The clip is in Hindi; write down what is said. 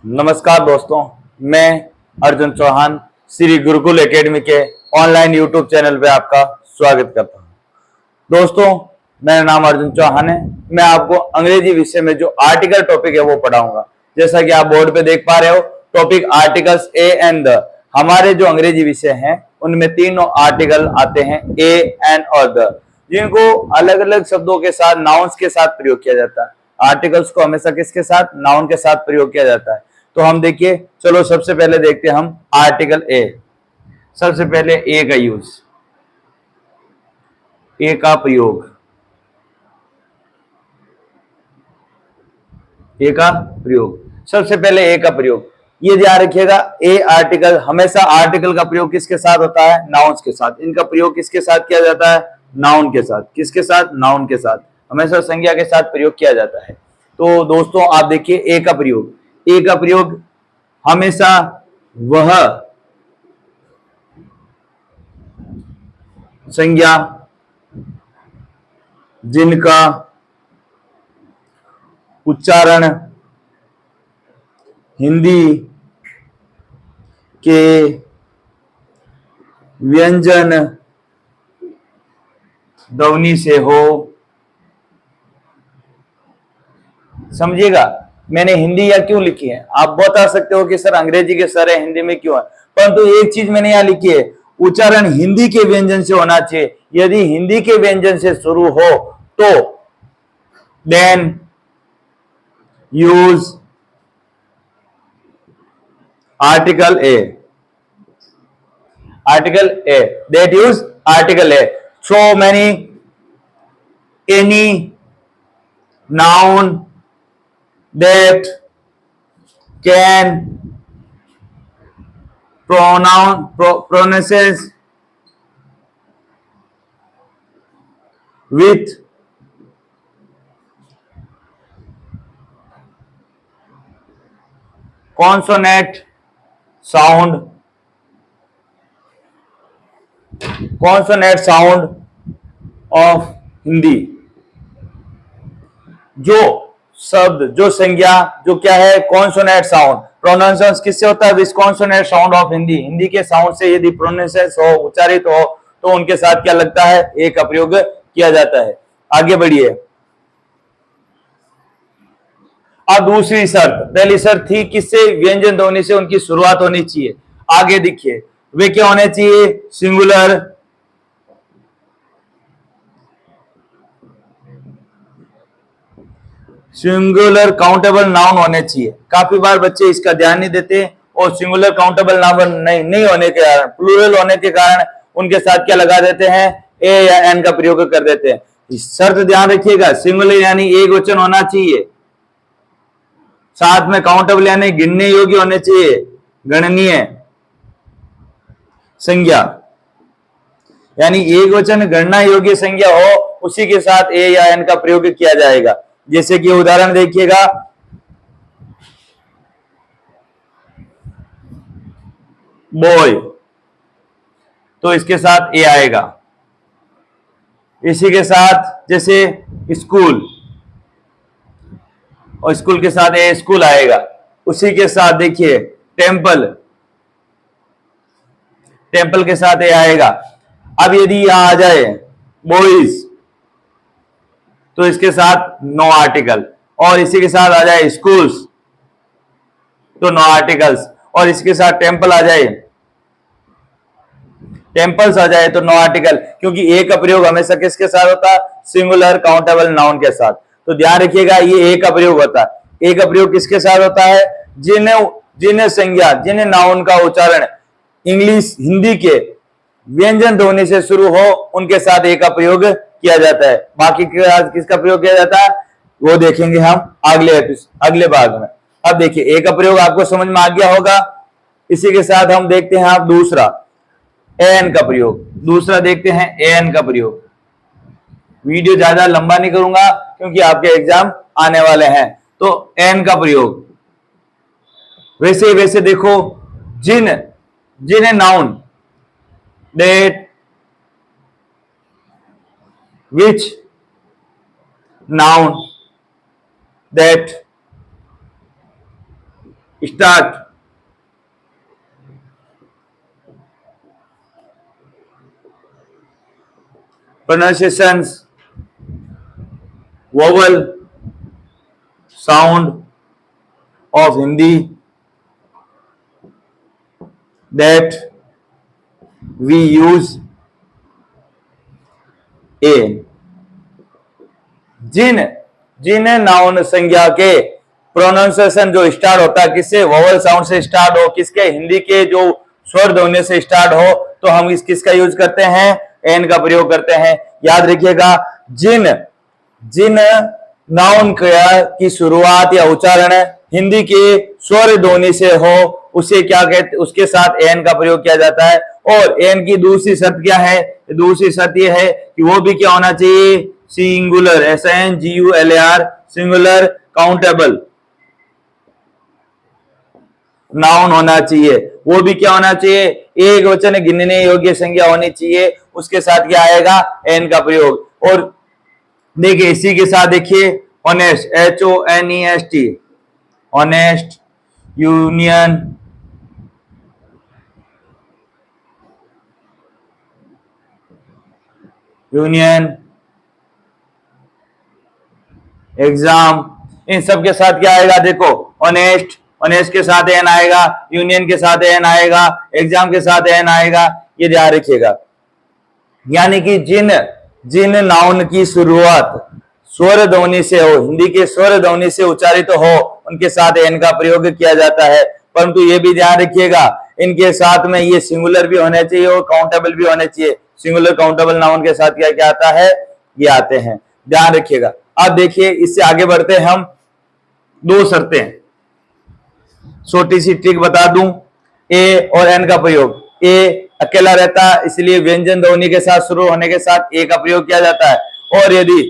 नमस्कार दोस्तों, मैं अर्जुन चौहान श्री गुरुकुल एकेडमी के ऑनलाइन यूट्यूब चैनल पे आपका स्वागत करता हूं। दोस्तों, मेरा नाम अर्जुन चौहान है। मैं आपको अंग्रेजी विषय में जो आर्टिकल टॉपिक है वो पढ़ाऊंगा। जैसा कि आप बोर्ड पे देख पा रहे हो, topic articles A and the. हमारे जो अंग्रेजी विषय हैं उनमें तीनों आर्टिकल आते हैं, ए एंड और द, जिनको अलग अलग शब्दों के साथ, नाउन्स के साथ प्रयोग किया जाता है। आर्टिकल्स को हमेशा किसके साथ? नाउन के साथ प्रयोग किया जाता है। तो हम देखिए, चलो सबसे पहले देखते हैं हम आर्टिकल ए। सबसे पहले ए का यूज, ए का प्रयोग, ए का प्रयोग। सबसे पहले ए का प्रयोग, ये ध्यान रखिएगा, ए आर्टिकल, हमेशा आर्टिकल का प्रयोग किसके साथ होता है? नाउन्स के साथ। इनका प्रयोग किसके साथ किया जाता है? नाउन के साथ। किसके साथ? नाउन के साथ। हमेशा संज्ञा के साथ प्रयोग किया जाता है। तो दोस्तों आप देखिए, ए का प्रयोग, ए का प्रयोग हमेशा वह संज्ञा जिनका उच्चारण हिंदी के व्यंजन ध्वनि से हो। समझिएगा, मैंने हिंदी या क्यों लिखी है? आप बता सकते हो कि सर अंग्रेजी के सर है, हिंदी में क्यों है? परंतु एक चीज मैंने यहां लिखी है, उच्चारण हिंदी के व्यंजन से होना चाहिए। यदि हिंदी के व्यंजन से शुरू हो तो then use article a. Article a, that use article a. So many any noun that can pronounces with consonant sound, consonant sound of Hindi. जो शब्द, जो संज्ञा, जो क्या है? Consonant sound. प्रोनाउंसिएशन किससे होता है? With consonant sound of Hindi. Hindi के साउंड से यदि प्रोनाउंसिएशन हो, उच्चारित हो, तो उनके साथ क्या लगता है? ए का प्रयोग किया जाता है। आगे बढ़िए। अब दूसरी शर्त, पहली शर्त थी किससे? व्यंजन ध्वनि से उनकी शुरुआत होनी चाहिए। आगे देखिए, वे क्या होने चाहिए? सिंगुलर, सिंगुलर काउंटेबल नाउन होने चाहिए। काफी बार बच्चे इसका ध्यान नहीं देते और सिंगुलर काउंटेबल नाउन नहीं होने के कारण, प्लूरल होने के कारण उनके साथ क्या लगा देते हैं? ए या एन का प्रयोग कर देते हैं। इस शर्त ध्यान रखिएगा, सिंगुलर यानी एक वचन होना चाहिए, साथ में काउंटेबल यानी गिनने योग्य होने चाहिए, गणनीय संज्ञा, यानी एक वचन गणना योग्य संज्ञा हो, उसी के साथ ए या एन का प्रयोग किया जाएगा। जैसे कि उदाहरण देखिएगा, बॉय, तो इसके साथ ए आएगा। इसी के साथ जैसे स्कूल, और स्कूल के साथ ए स्कूल आएगा। उसी के साथ देखिए टेंपल, टेंपल के साथ ए आएगा। अब यदि यहां आ जाए बॉयज, तो इसके साथ नो आर्टिकल, और इसी के साथ आ जाए स्कूल्स तो नो आर्टिकल्स, और इसके साथ टेंपल आ जाए, टेंपल्स आ जाए तो नो आर्टिकल, क्योंकि ए का प्रयोग हमेशा किसके साथ होता है? सिंगुलर काउंटेबल नाउन के साथ। तो ध्यान रखिएगा, ये ए का प्रयोग होता है। ए का प्रयोग किसके साथ होता है? जिन्हें संज्ञा, जिन्हें नाउन का उच्चारण इंग्लिश, हिंदी के व्यंजन ध्वनि से शुरू हो, उनके साथ ए का प्रयोग किया जाता है। बाकी के साथ किसका प्रयोग किया जाता है वो देखेंगे हम अगले भाग में। अब देखिए, ए का प्रयोग आपको समझ में आ गया होगा। इसी के साथ हम देखते हैं आप दूसरा, एन का प्रयोग। दूसरा देखते हैं एन का प्रयोग। वीडियो ज्यादा लंबा नहीं करूंगा क्योंकि आपके एग्जाम आने वाले हैं। तो एन का प्रयोग, वैसे देखो, जिन्हें noun, that, which noun that start. pronunciations, vowel sound of Hindi that we use in जिन नाउन संज्ञा के प्रोनाउंसिएशन जो स्टार्ट होता है किससे, वोवल साउंड से स्टार्ट हो, किसके, हिंदी के जो स्वर ध्वनि से स्टार्ट हो, तो हम किसका यूज करते हैं, एन का प्रयोग करते हैं। याद रखिएगा, जिन नाउन की शुरुआत या उच्चारण हिंदी के स्वर ध्वनि से हो उसे क्या कहते, उसके साथ एन का प्रयोग किया जाता है। और एन की दूसरी शर्त क्या है, दूसरी शर्त यह है कि वो भी क्या होना चाहिए, singular, SINGULAR, singular countable noun होना चाहिए। वो भी क्या होना चाहिए, एक वचन गिनने योग्य संज्ञा होनी चाहिए, उसके साथ क्या आएगा, एन का प्रयोग। और देखिए इसी के साथ देखिए honest, HONEST, honest, union, exam, इन सब के साथ क्या आएगा, देखो ऑनेस्ट, ऑनेस्ट के साथ एन आएगा, यूनियन के साथ एन आएगा, एग्जाम के साथ एन आएगा, ये ध्यान रखिएगा। यानी कि जिन नाउन की शुरुआत स्वर ध्वनि से हो, हिंदी के स्वर ध्वनि से उच्चारित हो, उनके साथ एन का प्रयोग किया जाता है। परंतु ये भी ध्यान रखिएगा, इनके साथ में ये सिंगुलर भी होने चाहिए और काउंटेबल भी होने चाहिए। सिंगुलर काउंटेबल नाउन के साथ क्या क्या आता है, ये आते हैं, ध्यान रखिएगा। अब देखिए इससे आगे बढ़ते हैं हम, दो शर्तें, छोटी सी ट्रिक बता दूं, ए और एन का प्रयोग। ए अकेला रहता है इसलिए व्यंजन ध्वनि के साथ शुरू होने के साथ ए का प्रयोग किया जाता है, और यदि